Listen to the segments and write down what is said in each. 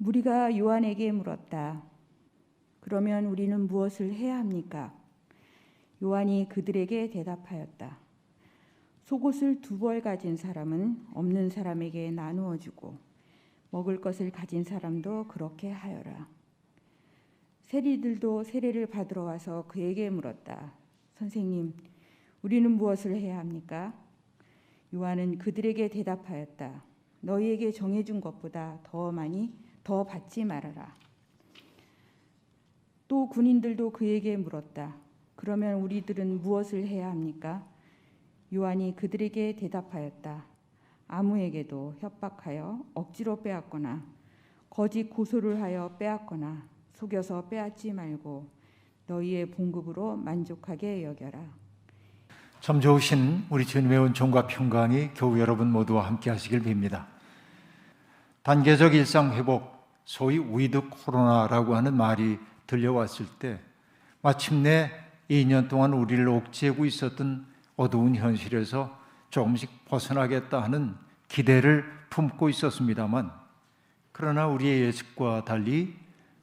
무리가 요한에게 물었다. 그러면 우리는 무엇을 해야 합니까? 요한이 그들에게 대답하였다. 속옷을 2벌 가진 사람은 없는 사람에게 나누어 주고 먹을 것을 가진 사람도 그렇게 하여라. 세리들도 세례를 받으러 와서 그에게 물었다. 선생님, 우리는 무엇을 해야 합니까? 요한은 그들에게 대답하였다. 너희에게 정해준 것보다 더 받지 말아라. 또 군인들도 그에게 물었다. 그러면 우리들은 무엇을 해야 합니까? 요한이 그들에게 대답하였다. 아무에게도 협박하여 억지로 빼앗거나 거짓 고소를 하여 빼앗거나 속여서 빼앗지 말고 너희의 봉급으로 만족하게 여겨라. 참 좋으신 우리 주님의 은총과 평강이 교우 여러분 모두와 함께 하시길 빕니다. 단계적 일상 회복, 소위 위드 코로나라고 하는 말이 들려왔을 때 마침내 2년 동안 우리를 옥죄고 있었던 어두운 현실에서 조금씩 벗어나겠다 하는 기대를 품고 있었습니다만, 그러나 우리의 예측과 달리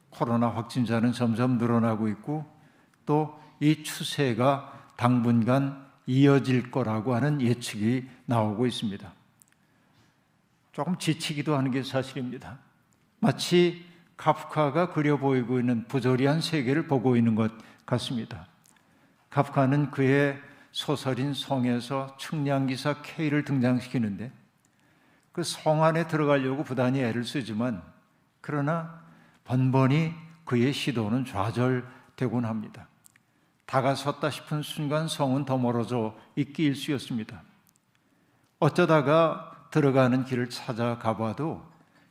코로나 확진자는 점점 늘어나고 있고 또 이 추세가 당분간 이어질 거라고 하는 예측이 나오고 있습니다. 조금 지치기도 하는 게 사실입니다. 마치 카프카가 그려 보이고 있는 부조리한 세계를 보고 있는 것 같습니다. 카프카는 그의 소설인 성에서 측량기사 K를 등장시키는데 그 성 안에 들어가려고 부단히 애를 쓰지만 그러나 번번이 그의 시도는 좌절되곤 합니다. 다가섰다 싶은 순간 성은 더 멀어져 있기 일쑤였습니다. 어쩌다가 들어가는 길을 찾아가 봐도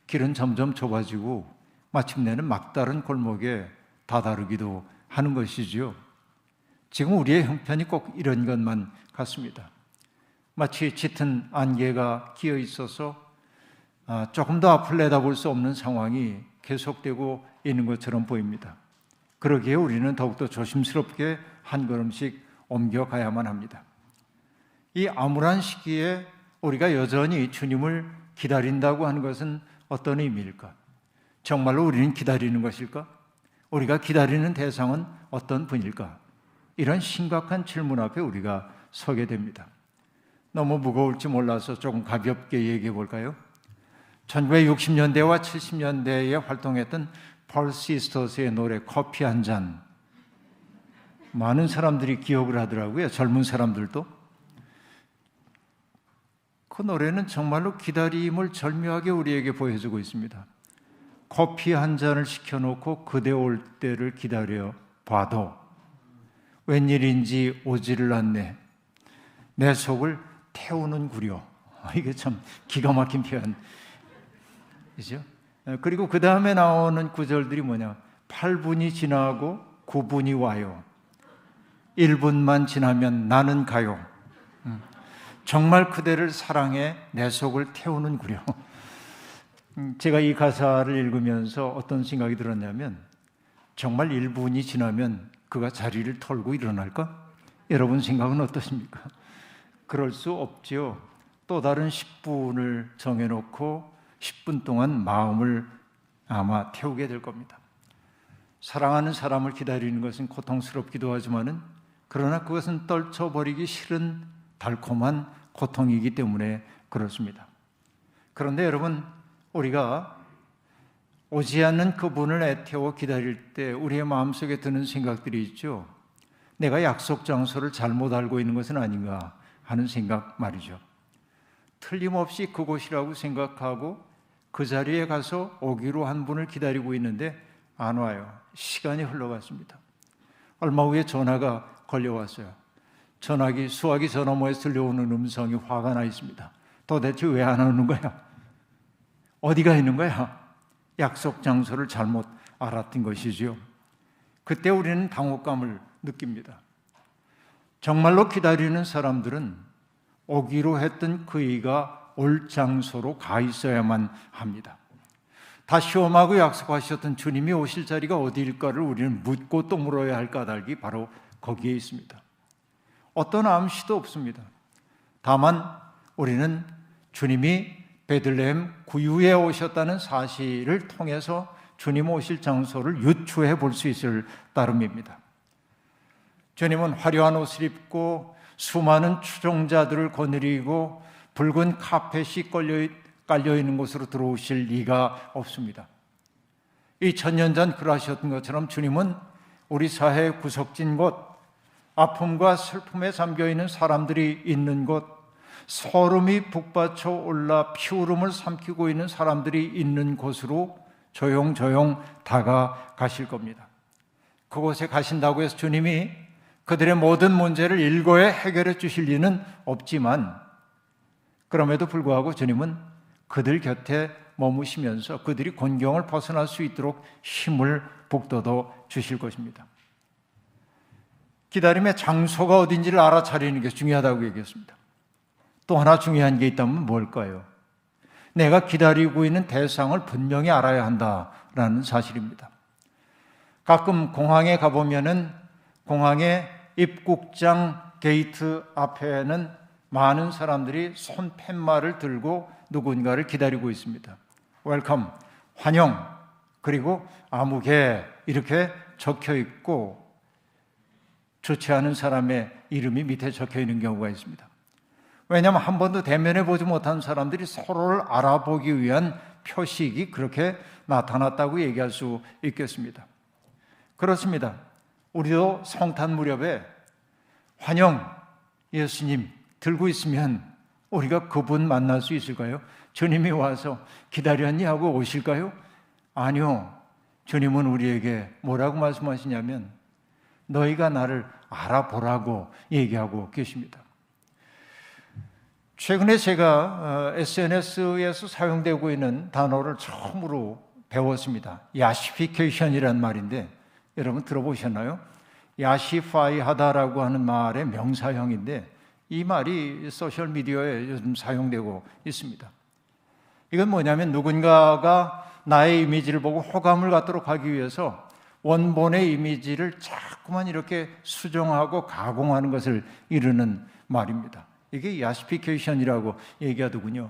길은 점점 좁아지고 마침내는 막다른 골목에 다다르기도 하는 것이지요. 지금 우리의 형편이 꼭 이런 것만 같습니다. 마치 짙은 안개가 끼어 있어서 조금 더 앞을 내다볼 수 없는 상황이 계속되고 있는 것처럼 보입니다. 그러기에 우리는 더욱더 조심스럽게 한 걸음씩 옮겨가야만 합니다. 이 암울한 시기에 우리가 여전히 주님을 기다린다고 하는 것은 어떤 의미일까? 정말로 우리는 기다리는 것일까? 우리가 기다리는 대상은 어떤 분일까? 이런 심각한 질문 앞에 우리가 서게 됩니다. 너무 무거울지 몰라서 조금 가볍게 얘기해 볼까요? 1960년대와 70년대에 활동했던 펄 시스터스의 노래 커피 한 잔, 많은 사람들이 기억을 하더라고요. 젊은 사람들도. 그 노래는 정말로 기다림을 절묘하게 우리에게 보여주고 있습니다. 커피 한 잔을 시켜놓고 그대 올 때를 기다려 봐도 웬일인지 오지를 않네. 내 속을 태우는구려. 이게 참 기가 막힌 표현이죠. 그리고 그 다음에 나오는 구절들이 뭐냐? 8분이 지나고 9분이 와요. 1분만 지나면 나는 가요. 정말 그대를 사랑해 내 속을 태우는구려. 제가 이 가사를 읽으면서 어떤 생각이 들었냐면, 정말 1분이 지나면 그가 자리를 털고 일어날까? 여러분 생각은 어떠십니까? 그럴 수 없죠. 또 다른 10분을 정해놓고 10분 동안 마음을 아마 태우게 될 겁니다. 사랑하는 사람을 기다리는 것은 고통스럽기도 하지만은, 그러나 그것은 떨쳐버리기 싫은 달콤한 고통이기 때문에 그렇습니다. 그런데 여러분, 우리가 오지 않는 그분을 애태워 기다릴 때 우리의 마음속에 드는 생각들이 있죠. 내가 약속 장소를 잘못 알고 있는 것은 아닌가 하는 생각 말이죠. 틀림없이 그곳이라고 생각하고 그 자리에 가서 오기로 한 분을 기다리고 있는데 안 와요. 시간이 흘러갔습니다. 얼마 후에 전화가 걸려왔어요. 전화기 수화기 저 너머에서 들려오는 음성이 화가 나 있습니다. 도대체 왜 안 오는 거야? 어디가 있는 거야? 약속 장소를 잘못 알았던 것이죠. 그때 우리는 당혹감을 느낍니다. 정말로 기다리는 사람들은 오기로 했던 그이가 올 장소로 가 있어야만 합니다. 다시 오마고 약속하셨던 주님이 오실 자리가 어디일까를 우리는 묻고 또 물어야 할 까닭이 바로 거기에 있습니다. 어떤 암시도 없습니다. 다만 우리는 주님이 베들레헴 구유에 오셨다는 사실을 통해서 주님 오실 장소를 유추해 볼 수 있을 따름입니다. 주님은 화려한 옷을 입고 수많은 추종자들을 거느리고 붉은 카펫이 깔려 있는 곳으로 들어오실 리가 없습니다. 2000년 전 그러하셨던 것처럼 주님은 우리 사회의 구석진 곳, 아픔과 슬픔에 잠겨있는 사람들이 있는 곳, 서름이 북받쳐 올라 피울음을 삼키고 있는 사람들이 있는 곳으로 조용조용 다가가실 겁니다. 그곳에 가신다고 해서 주님이 그들의 모든 문제를 일거에 해결해 주실 리는 없지만, 그럼에도 불구하고 주님은 그들 곁에 머무시면서 그들이 곤경을 벗어날 수 있도록 힘을 북돋워 주실 것입니다. 기다림의 장소가 어딘지를 알아차리는 게 중요하다고 얘기했습니다. 또 하나 중요한 게 있다면 뭘까요? 내가 기다리고 있는 대상을 분명히 알아야 한다라는 사실입니다. 가끔 공항에 가보면은 공항의 입국장 게이트 앞에는 많은 사람들이 손 팻말을 들고 누군가를 기다리고 있습니다. 웰컴, 환영, 그리고 아무개 이렇게 적혀 있고 좋지 않은 사람의 이름이 밑에 적혀 있는 경우가 있습니다. 왜냐하면 한 번도 대면해 보지 못한 사람들이 서로를 알아보기 위한 표식이 그렇게 나타났다고 얘기할 수 있겠습니다. 그렇습니다. 우리도 성탄 무렵에 환영 예수님 들고 있으면 우리가 그분 만날 수 있을까요? 주님이 와서 기다렸니 하고 오실까요? 아니요. 주님은 우리에게 뭐라고 말씀하시냐면 너희가 나를 알아보라고 얘기하고 계십니다. 최근에 제가 SNS에서 사용되고 있는 단어를 처음으로 배웠습니다. 야시피케이션이라는 말인데 여러분 들어보셨나요? 야시파이 하다라고 하는 말의 명사형인데 이 말이 소셜미디어에 요즘 사용되고 있습니다. 이건 뭐냐면 누군가가 나의 이미지를 보고 호감을 갖도록 하기 위해서 원본의 이미지를 자꾸만 이렇게 수정하고 가공하는 것을 이루는 말입니다. 이게 야시피케이션이라고 얘기하더군요.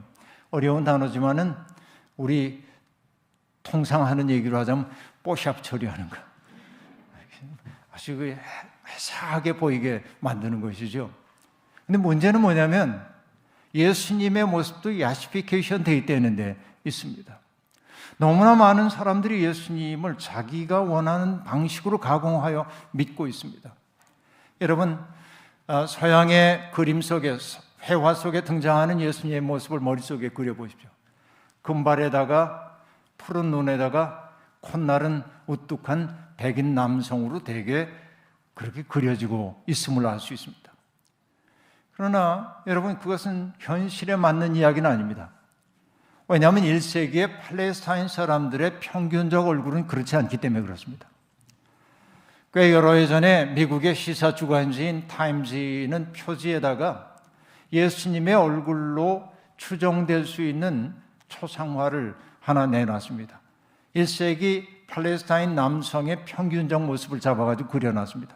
어려운 단어지만은 우리 통상 하는 얘기로 하자면 뽀샵 처리하는 거. 아주 회사하게 보이게 만드는 것이죠. 근데 문제는 뭐냐면 예수님의 모습도 야시피케이션 돼 있다는 데 있습니다. 너무나 많은 사람들이 예수님을 자기가 원하는 방식으로 가공하여 믿고 있습니다. 여러분, 서양의 그림 속에, 회화 속에 등장하는 예수님의 모습을 머릿속에 그려보십시오. 금발에다가 푸른 눈에다가 콧날은 우뚝한 백인 남성으로 대개 그렇게 그려지고 있음을 알 수 있습니다. 그러나 여러분, 그것은 현실에 맞는 이야기는 아닙니다. 왜냐하면 1세기의 팔레스타인 사람들의 평균적 얼굴은 그렇지 않기 때문에 그렇습니다. 꽤 여러 해 전에 미국의 시사 주간지인 타임지는 표지에다가 예수님의 얼굴로 추정될 수 있는 초상화를 하나 내놨습니다. 1세기 팔레스타인 남성의 평균적 모습을 잡아가지고 그려놨습니다.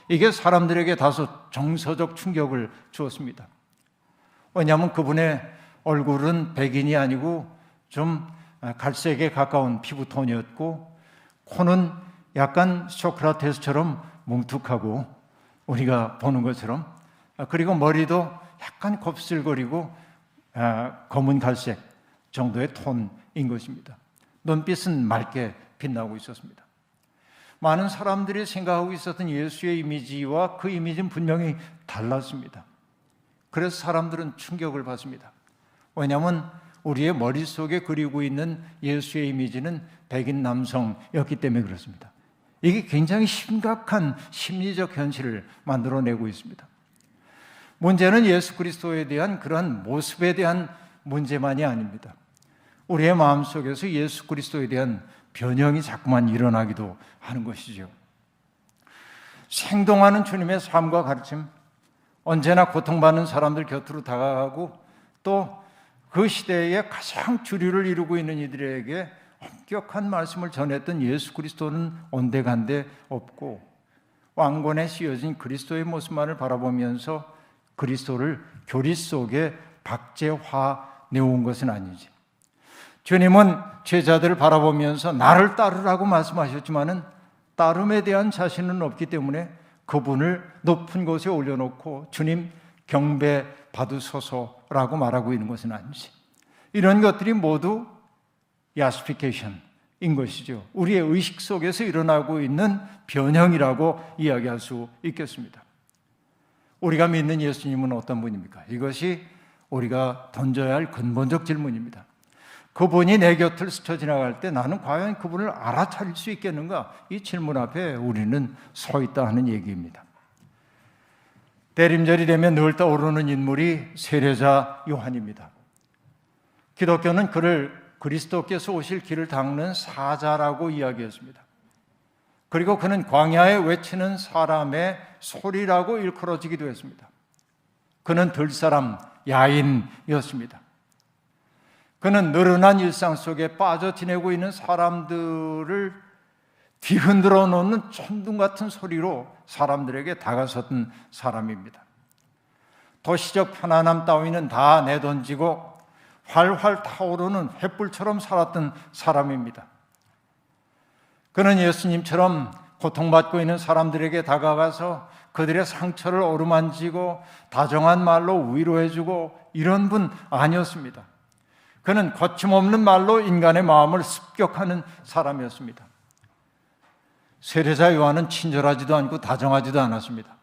이게 사람들에게 다소 정서적 충격을 주었습니다. 왜냐하면 그분의 얼굴은 백인이 아니고 좀 갈색에 가까운 피부톤이었고 코는 약간 소크라테스처럼 뭉툭하고 우리가 보는 것처럼, 그리고 머리도 약간 곱슬거리고 검은 갈색 정도의 톤인 것입니다. 눈빛은 맑게 빛나고 있었습니다. 많은 사람들이 생각하고 있었던 예수의 이미지와 그 이미지는 분명히 달랐습니다. 그래서 사람들은 충격을 받습니다. 왜냐하면 우리의 머릿속에 그리고 있는 예수의 이미지는 백인 남성이었기 때문에 그렇습니다. 이게 굉장히 심각한 심리적 현실을 만들어내고 있습니다. 문제는 예수 그리스도에 대한 그러한 모습에 대한 문제만이 아닙니다. 우리의 마음속에서 예수 그리스도에 대한 변형이 자꾸만 일어나기도 하는 것이죠. 생동하는 주님의 삶과 가르침, 언제나 고통받는 사람들 곁으로 다가가고 또 그 시대에 가장 주류를 이루고 있는 이들에게 엄격한 말씀을 전했던 예수 그리스도는 온데간데 없고 왕권에 씌워진 그리스도의 모습만을 바라보면서 그리스도를 교리 속에 박제화 내온 것은 아니지. 주님은 제자들을 바라보면서 나를 따르라고 말씀하셨지만은 따름에 대한 자신은 없기 때문에 그분을 높은 곳에 올려놓고 주님 경배 받으소서라고 말하고 있는 것은 아니지. 이런 것들이 모두 야스피케이션인 것이죠. 우리의 의식 속에서 일어나고 있는 변형이라고 이야기할 수 있겠습니다. 우리가 믿는 예수님은 어떤 분입니까? 이것이 우리가 던져야 할 근본적 질문입니다. 그분이 내 곁을 스쳐 지나갈 때 나는 과연 그분을 알아차릴 수 있겠는가? 이 질문 앞에 우리는 서 있다 하는 얘기입니다. 대림절이 되면 늘 떠오르는 인물이 세례자 요한입니다. 기독교는 그를 그리스도께서 오실 길을 닦는 사자라고 이야기했습니다. 그리고 그는 광야에 외치는 사람의 소리라고 일컬어지기도 했습니다. 그는 들사람, 야인이었습니다. 그는 느른한 일상 속에 빠져 지내고 있는 사람들을 뒤흔들어 놓는 천둥 같은 소리로 사람들에게 다가섰던 사람입니다. 도시적 편안함 따위는 다 내던지고 활활 타오르는 횃불처럼 살았던 사람입니다. 그는 예수님처럼 고통받고 있는 사람들에게 다가가서 그들의 상처를 어루만지고 다정한 말로 위로해주고 이런 분 아니었습니다. 그는 거침없는 말로 인간의 마음을 습격하는 사람이었습니다. 세례자 요한은 친절하지도 않고 다정하지도 않았습니다.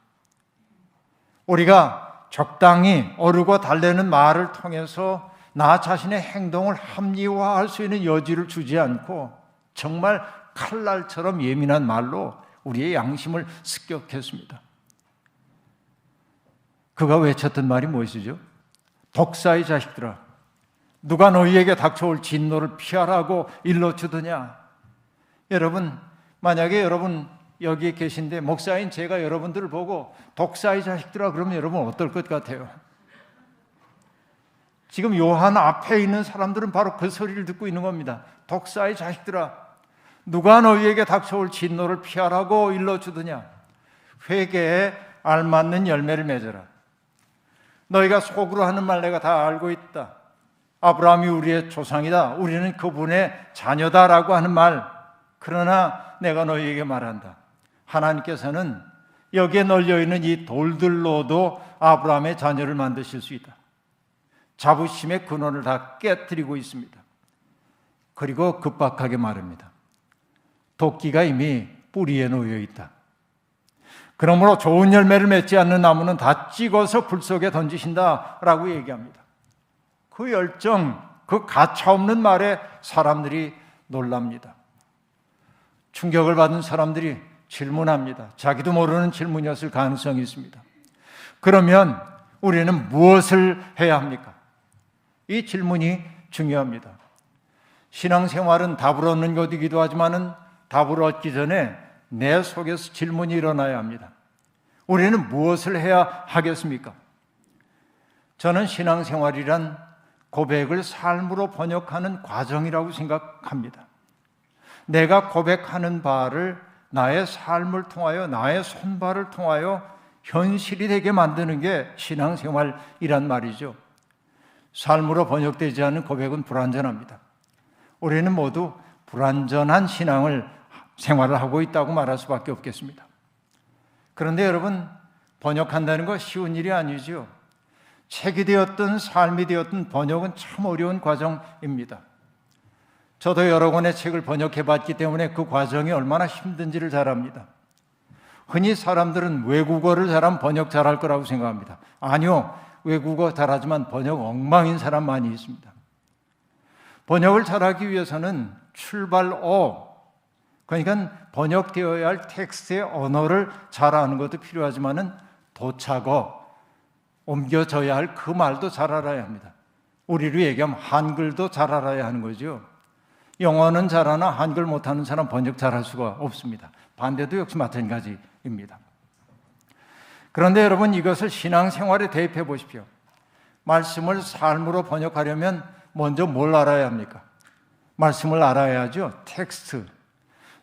우리가 적당히 어르고 달래는 말을 통해서 나 자신의 행동을 합리화할 수 있는 여지를 주지 않고 정말 칼날처럼 예민한 말로 우리의 양심을 습격했습니다. 그가 외쳤던 말이 무엇이죠? 독사의 자식들아, 누가 너희에게 닥쳐올 진노를 피하라고 일러주더냐? 여러분, 만약에 여러분 여기에 계신데 목사인 제가 여러분들을 보고 독사의 자식들아 그러면 여러분 어떨 것 같아요? 지금 요한 앞에 있는 사람들은 바로 그 소리를 듣고 있는 겁니다. 독사의 자식들아, 누가 너희에게 닥쳐올 진노를 피하라고 일러주더냐? 회개에 알맞는 열매를 맺어라. 너희가 속으로 하는 말 내가 다 알고 있다. 아브라함이 우리의 조상이다. 우리는 그분의 자녀다라고 하는 말. 그러나 내가 너희에게 말한다. 하나님께서는 여기에 널려있는 이 돌들로도 아브라함의 자녀를 만드실 수 있다. 자부심의 근원을 다 깨뜨리고 있습니다. 그리고 급박하게 말합니다. 도끼가 이미 뿌리에 놓여 있다. 그러므로 좋은 열매를 맺지 않는 나무는 다 찍어서 불 속에 던지신다라고 얘기합니다. 그 열정, 그 가차없는 말에 사람들이 놀랍니다. 충격을 받은 사람들이 질문합니다. 자기도 모르는 질문이었을 가능성이 있습니다. 그러면 우리는 무엇을 해야 합니까? 이 질문이 중요합니다. 신앙생활은 답을 얻는 것이기도 하지만은 답을 얻기 전에 내 속에서 질문이 일어나야 합니다. 우리는 무엇을 해야 하겠습니까? 저는 신앙생활이란 고백을 삶으로 번역하는 과정이라고 생각합니다. 내가 고백하는 바를 나의 삶을 통하여 나의 손발을 통하여 현실이 되게 만드는 게 신앙생활이란 말이죠. 삶으로 번역되지 않은 고백은 불완전합니다. 우리는 모두 불완전한 생활을 하고 있다고 말할 수밖에 없겠습니다. 그런데 여러분, 번역한다는 거 쉬운 일이 아니죠. 책이 되었든 삶이 되었든 번역은 참 어려운 과정입니다. 저도 여러 권의 책을 번역해 봤기 때문에 그 과정이 얼마나 힘든지를 잘 압니다. 흔히 사람들은 외국어를 잘하면 번역 잘할 거라고 생각합니다. 아니요, 외국어 잘하지만 번역 엉망인 사람 많이 있습니다. 번역을 잘하기 위해서는 출발어, 그러니까 번역되어야 할 텍스트의 언어를 잘 아는 것도 필요하지만은 도착어, 옮겨져야 할 그 말도 잘 알아야 합니다. 우리로 얘기하면 한글도 잘 알아야 하는 거죠. 영어는 잘하나 한글 못하는 사람 번역 잘할 수가 없습니다. 반대도 역시 마찬가지입니다. 그런데 여러분, 이것을 신앙생활에 대입해 보십시오. 말씀을 삶으로 번역하려면 먼저 뭘 알아야 합니까? 말씀을 알아야죠. 텍스트.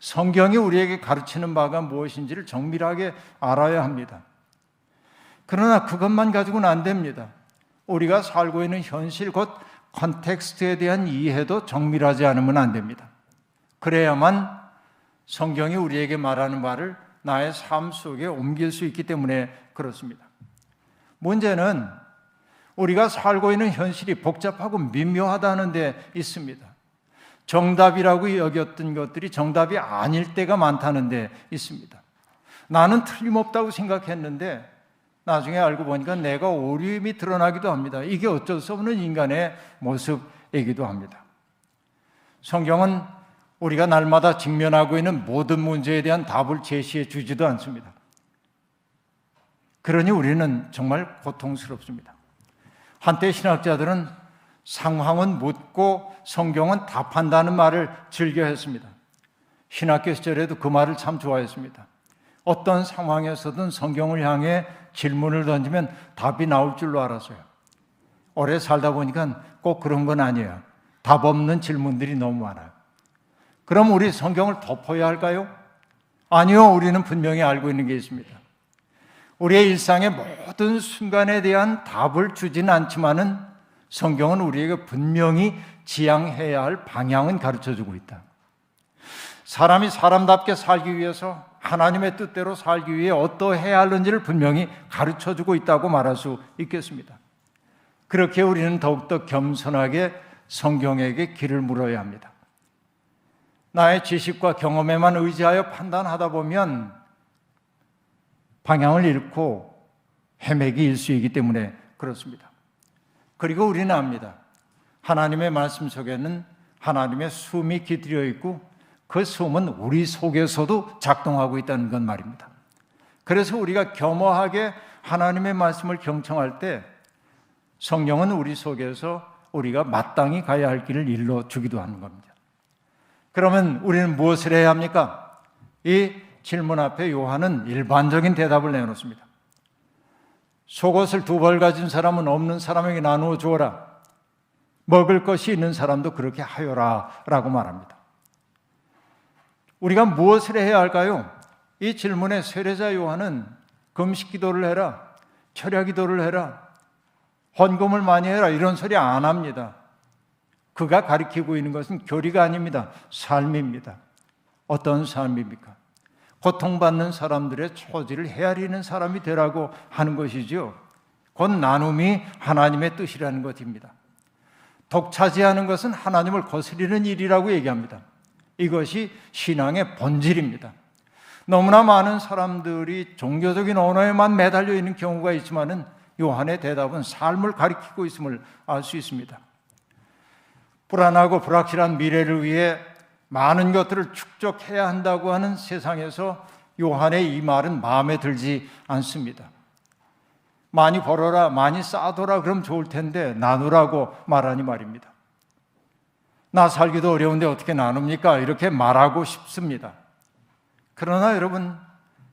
성경이 우리에게 가르치는 바가 무엇인지를 정밀하게 알아야 합니다. 그러나 그것만 가지고는 안 됩니다. 우리가 살고 있는 현실, 곧 컨텍스트에 대한 이해도 정밀하지 않으면 안 됩니다. 그래야만 성경이 우리에게 말하는 말을 나의 삶 속에 옮길 수 있기 때문에 그렇습니다. 문제는 우리가 살고 있는 현실이 복잡하고 미묘하다는 데 있습니다. 정답이라고 여겼던 것들이 정답이 아닐 때가 많다는 데 있습니다. 나는 틀림없다고 생각했는데 나중에 알고 보니까 내가 오류임이 드러나기도 합니다. 이게 어쩔 수 없는 인간의 모습이기도 합니다. 성경은 우리가 날마다 직면하고 있는 모든 문제에 대한 답을 제시해 주지도 않습니다. 그러니 우리는 정말 고통스럽습니다. 한때 신학자들은 상황은 묻고 성경은 답한다는 말을 즐겨했습니다. 신학교 시절에도 그 말을 참 좋아했습니다. 어떤 상황에서든 성경을 향해 질문을 던지면 답이 나올 줄로 알았어요. 오래 살다 보니까 꼭 그런 건 아니에요. 답 없는 질문들이 너무 많아요. 그럼 우리 성경을 덮어야 할까요? 아니요, 우리는 분명히 알고 있는 게 있습니다. 우리의 일상의 모든 순간에 대한 답을 주지는 않지만은 성경은 우리에게 분명히 지향해야 할 방향은 가르쳐주고 있다. 사람이 사람답게 살기 위해서 하나님의 뜻대로 살기 위해 어떠해야 하는지를 분명히 가르쳐주고 있다고 말할 수 있겠습니다. 그렇게 우리는 더욱더 겸손하게 성경에게 길을 물어야 합니다. 나의 지식과 경험에만 의지하여 판단하다 보면 방향을 잃고 헤매기 일쑤이기 때문에 그렇습니다. 그리고 우리는 압니다. 하나님의 말씀 속에는 하나님의 숨이 깃들여 있고 그 숨은 우리 속에서도 작동하고 있다는 건 말입니다. 그래서 우리가 겸허하게 하나님의 말씀을 경청할 때 성령은 우리 속에서 우리가 마땅히 가야 할 길을 일러주기도 하는 겁니다. 그러면 우리는 무엇을 해야 합니까? 이 질문 앞에 요한은 일반적인 대답을 내놓습니다. 속옷을 2벌 가진 사람은 없는 사람에게 나누어 주어라. 먹을 것이 있는 사람도 그렇게 하여라 라고 말합니다. 우리가 무엇을 해야 할까요? 이 질문에 세례자 요한은 금식 기도를 해라, 철야 기도를 해라, 헌금을 많이 해라 이런 소리 안 합니다. 그가 가리키고 있는 것은 교리가 아닙니다. 삶입니다. 어떤 삶입니까? 고통받는 사람들의 처지를 헤아리는 사람이 되라고 하는 것이죠. 곧 나눔이 하나님의 뜻이라는 것입니다. 독차지하는 것은 하나님을 거스리는 일이라고 얘기합니다. 이것이 신앙의 본질입니다. 너무나 많은 사람들이 종교적인 언어에만 매달려 있는 경우가 있지만은 요한의 대답은 삶을 가리키고 있음을 알 수 있습니다. 불안하고 불확실한 미래를 위해 많은 것들을 축적해야 한다고 하는 세상에서 요한의 이 말은 마음에 들지 않습니다. 많이 벌어라, 많이 쌓아둬라 그럼 좋을 텐데 나누라고 말하니 말입니다. 나 살기도 어려운데 어떻게 나눕니까? 이렇게 말하고 싶습니다. 그러나 여러분,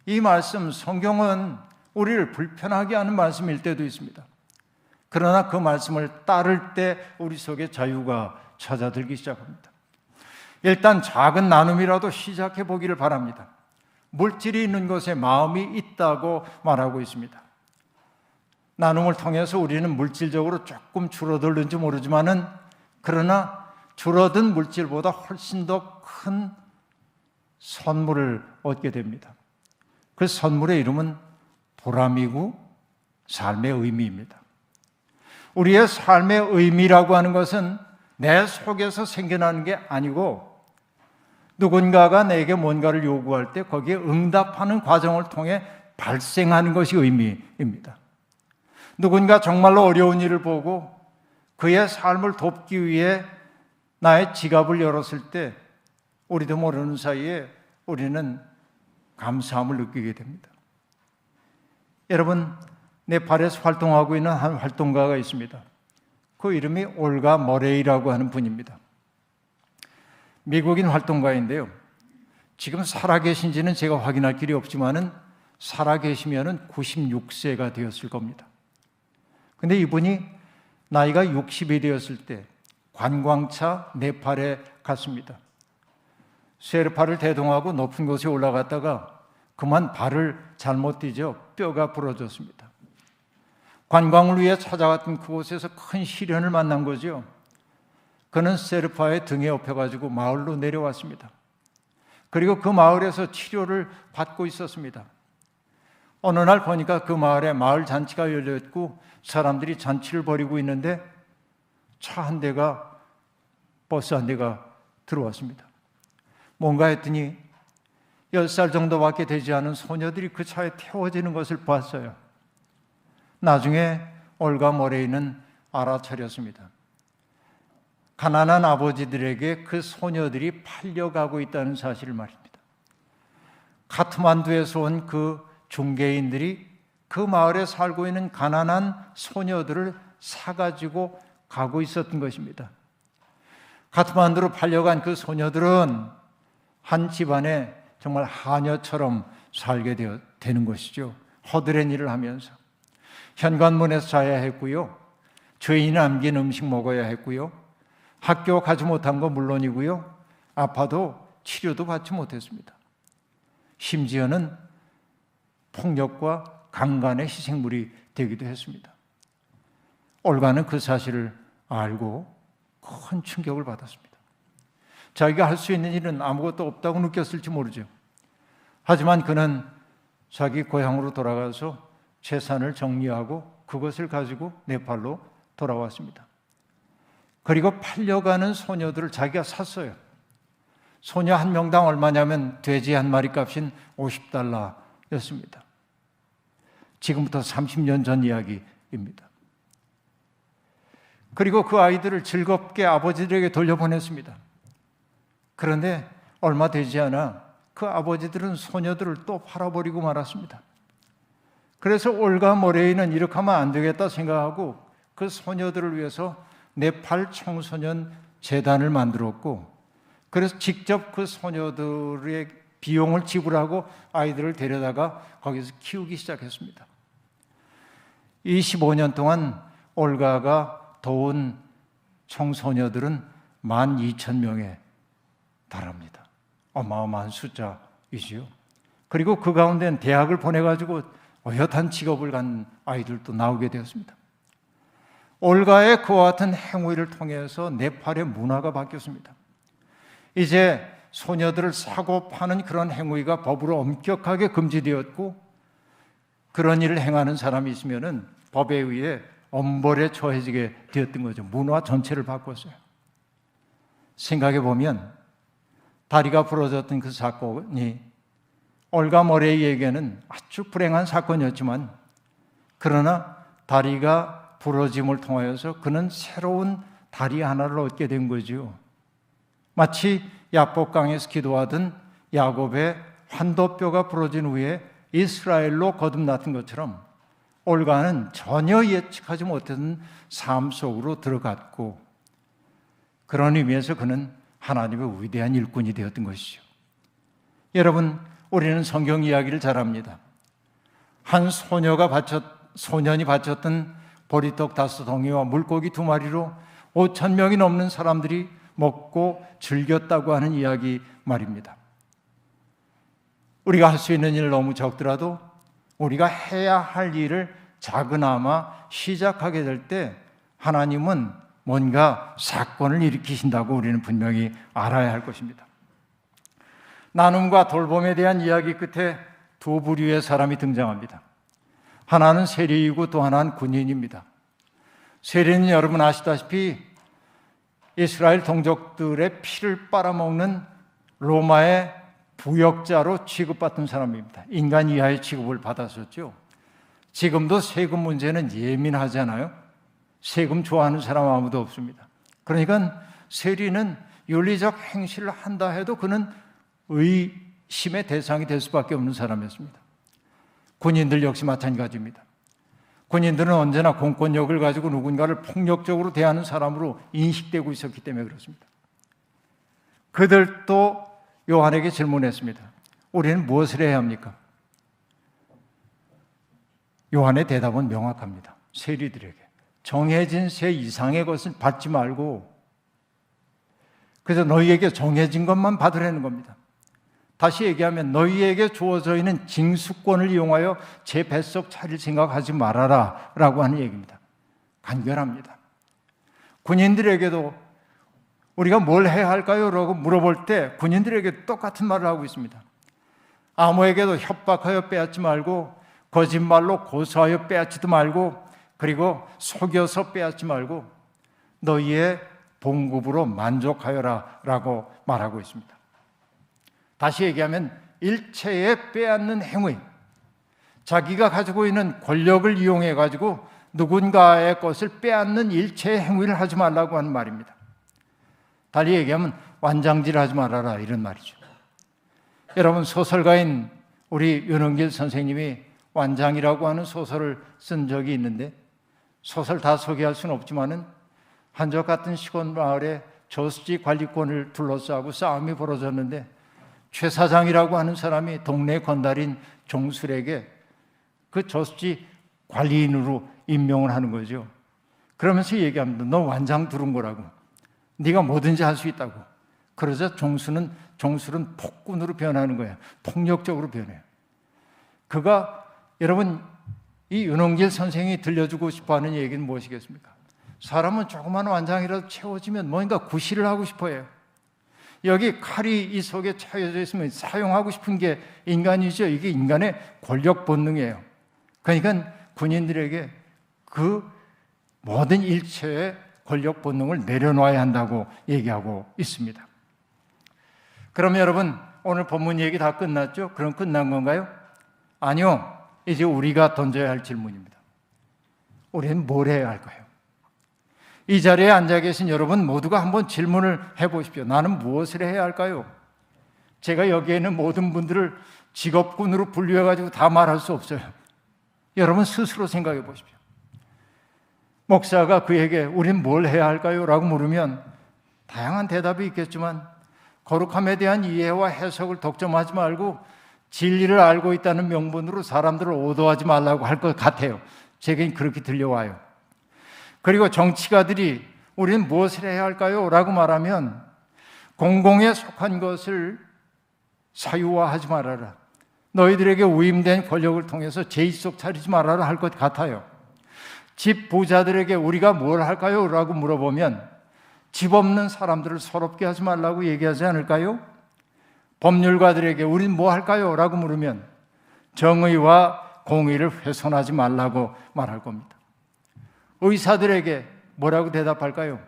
이 말씀 성경은 우리를 불편하게 하는 말씀일 때도 있습니다. 그러나 그 말씀을 따를 때 우리 속에 자유가 찾아들기 시작합니다. 일단 작은 나눔이라도 시작해 보기를 바랍니다. 물질이 있는 것에 마음이 있다고 말하고 있습니다. 나눔을 통해서 우리는 물질적으로 조금 줄어들는지 모르지만은 그러나 줄어든 물질보다 훨씬 더 큰 선물을 얻게 됩니다. 그 선물의 이름은 보람이고 삶의 의미입니다. 우리의 삶의 의미라고 하는 것은 내 속에서 생겨나는 게 아니고 누군가가 내게 뭔가를 요구할 때 거기에 응답하는 과정을 통해 발생하는 것이 의미입니다. 누군가 정말로 어려운 일을 보고 그의 삶을 돕기 위해 나의 지갑을 열었을 때 우리도 모르는 사이에 우리는 감사함을 느끼게 됩니다. 여러분, 네팔에서 활동하고 있는 한 활동가가 있습니다. 그 이름이 올가 머레이라고 하는 분입니다. 미국인 활동가인데요. 지금 살아계신지는 제가 확인할 길이 없지만은 살아계시면은 96세가 되었을 겁니다. 근데 이분이 나이가 60이 되었을 때 관광차 네팔에 갔습니다. 셰르파를 대동하고 높은 곳에 올라갔다가 그만 발을 잘못 디죠. 뼈가 부러졌습니다. 관광을 위해 찾아갔던 그곳에서 큰 시련을 만난 거죠. 그는 세르파의 등에 업혀가지고 마을로 내려왔습니다. 그리고 그 마을에서 치료를 받고 있었습니다. 어느 날 보니까 그 마을에 마을 잔치가 열렸고 사람들이 잔치를 벌이고 있는데 차 한 대가, 버스 한 대가 들어왔습니다. 뭔가 했더니 10살 정도밖에 되지 않은 소녀들이 그 차에 태워지는 것을 봤어요. 나중에 올가 모레이는 알아차렸습니다. 가난한 아버지들에게 그 소녀들이 팔려가고 있다는 사실을 말입니다. 카트만두에서 온 그 중개인들이 그 마을에 살고 있는 가난한 소녀들을 사가지고 가고 있었던 것입니다. 카트만두로 팔려간 그 소녀들은 한 집안에 정말 하녀처럼 살게 되는 것이죠. 허드렛 일을 하면서 현관문에서 자야 했고요, 죄인이 남긴 음식 먹어야 했고요, 학교 가지 못한 거 물론이고요, 아파도 치료도 받지 못했습니다. 심지어는 폭력과 강간의 희생물이 되기도 했습니다. 올가는 그 사실을 알고 큰 충격을 받았습니다. 자기가 할 수 있는 일은 아무것도 없다고 느꼈을지 모르죠. 하지만 그는 자기 고향으로 돌아가서 재산을 정리하고 그것을 가지고 네팔로 돌아왔습니다. 그리고 팔려가는 소녀들을 자기가 샀어요. 소녀 한 명당 얼마냐면 돼지 한 마리 값인 $50였습니다. 지금부터 30년 전 이야기입니다. 그리고 그 아이들을 즐겁게 아버지들에게 돌려보냈습니다. 그런데 얼마 되지 않아 그 아버지들은 소녀들을 또 팔아버리고 말았습니다. 그래서 올가 모레이는 이렇게 하면 안 되겠다 생각하고 그 소녀들을 위해서 네팔 청소년 재단을 만들었고, 그래서 직접 그 소녀들의 비용을 지불하고 아이들을 데려다가 거기서 키우기 시작했습니다. 25년 동안 올가가 도운 청소녀들은 12,000명에 달합니다. 어마어마한 숫자이지요. 그리고 그 가운데는 대학을 보내가지고 어엿한 직업을 갖는 아이들도 나오게 되었습니다. 올가의 그와 같은 행위를 통해서 네팔의 문화가 바뀌었습니다. 이제 소녀들을 사고 파는 그런 행위가 법으로 엄격하게 금지되었고, 그런 일을 행하는 사람이 있으면 법에 의해 엄벌에 처해지게 되었던 거죠. 문화 전체를 바꿨어요. 생각해 보면 다리가 부러졌던 그 사건이 올가 모레이에게는 아주 불행한 사건이었지만, 그러나 다리가 부러짐을 통하여서 그는 새로운 다리 하나를 얻게 된 거죠. 마치 야복강에서 기도하던 야곱의 환도뼈가 부러진 후에 이스라엘로 거듭났던 것처럼 올가는 전혀 예측하지 못했던 삶 속으로 들어갔고, 그런 의미에서 그는 하나님의 위대한 일꾼이 되었던 것이죠. 여러분, 우리는 성경 이야기를 잘 압니다. 한 소년이 바쳤던 보리떡 5덩이와 물고기 2마리로 5,000명이 넘는 사람들이 먹고 즐겼다고 하는 이야기 말입니다. 우리가 할 수 있는 일 너무 적더라도 우리가 해야 할 일을 작은아마 시작하게 될 때 하나님은 뭔가 사건을 일으키신다고 우리는 분명히 알아야 할 것입니다. 나눔과 돌봄에 대한 이야기 끝에 두 부류의 사람이 등장합니다. 하나는 세리이고 또 하나는 군인입니다. 세리는 여러분 아시다시피 이스라엘 동족들의 피를 빨아먹는 로마의 부역자로 취급받던 사람입니다. 인간 이하의 취급을 받았었죠. 지금도 세금 문제는 예민하잖아요. 세금 좋아하는 사람 아무도 없습니다. 그러니까 세리는 윤리적 행실을 한다 해도 그는 의심의 대상이 될 수밖에 없는 사람이었습니다. 군인들 역시 마찬가지입니다. 군인들은 언제나 공권력을 가지고 누군가를 폭력적으로 대하는 사람으로 인식되고 있었기 때문에 그렇습니다. 그들도 요한에게 질문했습니다. 우리는 무엇을 해야 합니까? 요한의 대답은 명확합니다. 세리들에게 정해진 세 이상의 것을 받지 말고, 그래서 너희에게 정해진 것만 받으라는 겁니다. 다시 얘기하면 너희에게 주어져 있는 징수권을 이용하여 제 뱃속 차릴 생각하지 말아라 라고 하는 얘기입니다. 간결합니다. 군인들에게도 우리가 뭘 해야 할까요? 라고 물어볼 때 군인들에게 똑같은 말을 하고 있습니다. 아무에게도 협박하여 빼앗지 말고, 거짓말로 고소하여 빼앗지도 말고, 그리고 속여서 빼앗지 말고 너희의 봉급으로 만족하여라 라고 말하고 있습니다. 다시 얘기하면 일체의 빼앗는 행위, 자기가 가지고 있는 권력을 이용해 가지고 누군가의 것을 빼앗는 일체의 행위를 하지 말라고 하는 말입니다. 달리 얘기하면 완장질하지 말아라, 이런 말이죠. 여러분, 소설가인 우리 윤은길 선생님이 완장이라고 하는 소설을 쓴 적이 있는데, 소설 다 소개할 수는 없지만은 한적 같은 시골 마을에 저수지 관리권을 둘러싸고 싸움이 벌어졌는데, 최 사장이라고 하는 사람이 동네 건달인 종술에게 그 저수지 관리인으로 임명을 하는 거죠. 그러면서 얘기합니다. 너 완장 두른 거라고. 네가 뭐든지 할 수 있다고. 그러자 종술은 폭군으로 변하는 거예요. 폭력적으로 변해요. 그가, 여러분, 이 윤홍길 선생이 들려주고 싶어하는 얘기는 무엇이겠습니까? 사람은 조그만 완장이라도 채워지면 뭔가 구실을 하고 싶어해요. 여기 칼이 이 속에 차여져 있으면 사용하고 싶은 게 인간이죠. 이게 인간의 권력 본능이에요. 그러니까 군인들에게 그 모든 일체의 권력 본능을 내려놔야 한다고 얘기하고 있습니다. 그러면 여러분, 오늘 본문 얘기 다 끝났죠? 그럼 끝난 건가요? 아니요. 이제 우리가 던져야 할 질문입니다. 우리는 뭘 해야 할까요? 이 자리에 앉아 계신 여러분 모두가 한번 질문을 해보십시오. 나는 무엇을 해야 할까요? 제가 여기에 있는 모든 분들을 직업군으로 분류해가지고 다 말할 수 없어요. 여러분 스스로 생각해 보십시오. 목사가 그에게 우린 뭘 해야 할까요? 라고 물으면 다양한 대답이 있겠지만 거룩함에 대한 이해와 해석을 독점하지 말고 진리를 알고 있다는 명분으로 사람들을 오도하지 말라고 할 것 같아요. 제겐 그렇게 들려와요. 그리고 정치가들이 우리는 무엇을 해야 할까요? 라고 말하면 공공에 속한 것을 사유화하지 말아라. 너희들에게 위임된 권력을 통해서 제이속 차리지 말아라 할 것 같아요. 집 부자들에게 우리가 뭘 할까요? 라고 물어보면 집 없는 사람들을 서럽게 하지 말라고 얘기하지 않을까요? 법률가들에게 우린 뭐 할까요? 라고 물으면 정의와 공의를 훼손하지 말라고 말할 겁니다. 의사들에게 뭐라고 대답할까요?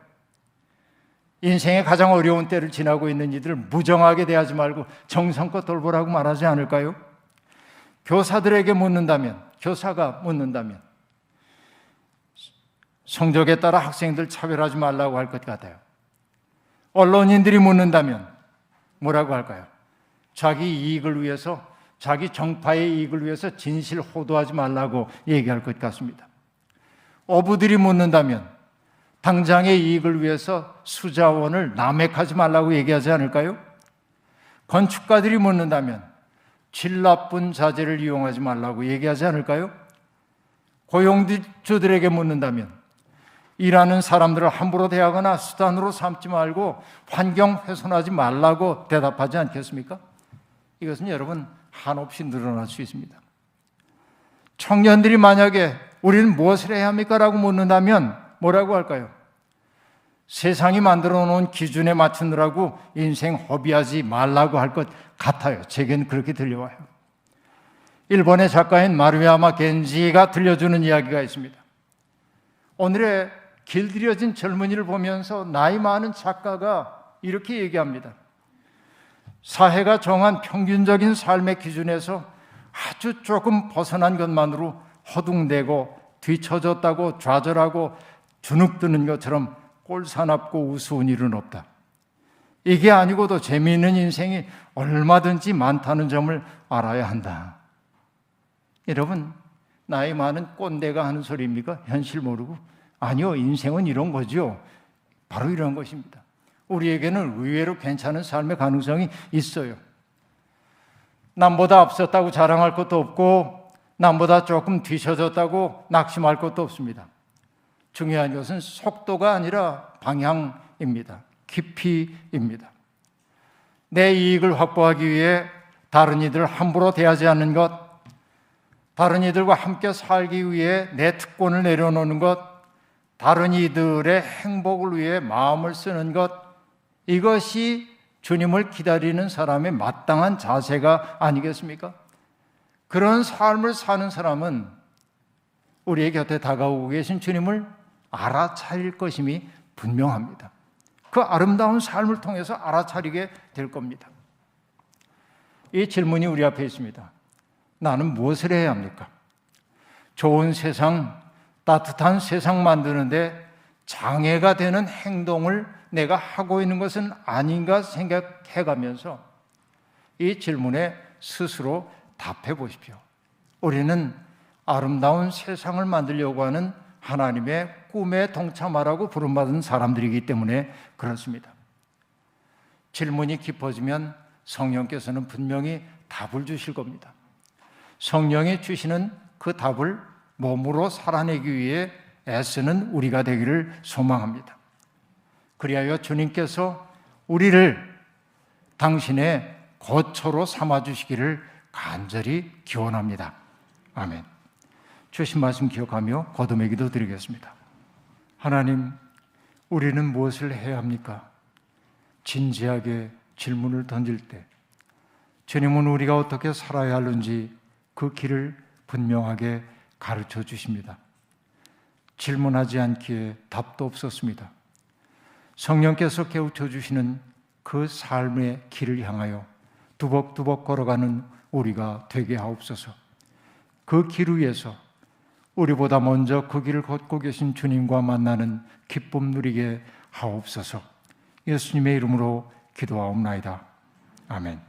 인생의 가장 어려운 때를 지나고 있는 이들을 무정하게 대하지 말고 정성껏 돌보라고 말하지 않을까요? 교사들에게 묻는다면, 교사가 묻는다면 성적에 따라 학생들 차별하지 말라고 할 것 같아요. 언론인들이 묻는다면 뭐라고 할까요? 자기 이익을 위해서, 자기 정파의 이익을 위해서 진실 호도하지 말라고 얘기할 것 같습니다. 어부들이 묻는다면 당장의 이익을 위해서 수자원을 남획하지 말라고 얘기하지 않을까요? 건축가들이 묻는다면 질 나쁜 자재를 이용하지 말라고 얘기하지 않을까요? 고용주들에게 묻는다면 일하는 사람들을 함부로 대하거나 수단으로 삼지 말고 환경 훼손하지 말라고 대답하지 않겠습니까? 이것은 여러분 한없이 늘어날 수 있습니다. 청년들이 만약에 우리는 무엇을 해야 합니까? 라고 묻는다면 뭐라고 할까요? 세상이 만들어 놓은 기준에 맞추느라고 인생 허비하지 말라고 할 것 같아요. 제겐 그렇게 들려와요. 일본의 작가인 마루야마 겐지가 들려주는 이야기가 있습니다. 오늘의 길들여진 젊은이를 보면서 나이 많은 작가가 이렇게 얘기합니다. 사회가 정한 평균적인 삶의 기준에서 아주 조금 벗어난 것만으로 허둥대고 뒤처졌다고 좌절하고 주눅드는 것처럼 꼴사납고 우스운 일은 없다. 이게 아니고도 재미있는 인생이 얼마든지 많다는 점을 알아야 한다. 여러분, 나이 많은 꼰대가 하는 소리입니까? 현실 모르고? 아니요, 인생은 이런 거죠. 바로 이런 것입니다. 우리에게는 의외로 괜찮은 삶의 가능성이 있어요. 남보다 앞섰다고 자랑할 것도 없고 남보다 조금 뒤쳐졌다고 낙심할 것도 없습니다. 중요한 것은 속도가 아니라 방향입니다. 깊이입니다. 내 이익을 확보하기 위해 다른 이들을 함부로 대하지 않는 것, 다른 이들과 함께 살기 위해 내 특권을 내려놓는 것, 다른 이들의 행복을 위해 마음을 쓰는 것, 이것이 주님을 기다리는 사람의 마땅한 자세가 아니겠습니까? 그런 삶을 사는 사람은 우리의 곁에 다가오고 계신 주님을 알아차릴 것임이 분명합니다. 그 아름다운 삶을 통해서 알아차리게 될 겁니다. 이 질문이 우리 앞에 있습니다. 나는 무엇을 해야 합니까? 좋은 세상, 따뜻한 세상 만드는데 장애가 되는 행동을 내가 하고 있는 것은 아닌가 생각해가면서 이 질문에 스스로 답해 보십시오. 우리는 아름다운 세상을 만들려고 하는 하나님의 꿈에 동참하라고 부름받은 사람들이기 때문에 그렇습니다. 질문이 깊어지면 성령께서는 분명히 답을 주실 겁니다. 성령이 주시는 그 답을 몸으로 살아내기 위해 애쓰는 우리가 되기를 소망합니다. 그리하여 주님께서 우리를 당신의 거처로 삼아주시기를 간절히 기원합니다. 아멘. 주신 말씀 기억하며 거듭의 기도 드리겠습니다. 하나님, 우리는 무엇을 해야 합니까? 진지하게 질문을 던질 때 주님은 우리가 어떻게 살아야 하는지 그 길을 분명하게 가르쳐 주십니다. 질문하지 않기에 답도 없었습니다. 성령께서 깨우쳐 주시는 그 삶의 길을 향하여 두벅두벅 걸어가는 우리가 되게 하옵소서. 그 길 위에서 우리보다 먼저 그 길을 걷고 계신 주님과 만나는 기쁨 누리게 하옵소서. 예수님의 이름으로 기도하옵나이다. 아멘.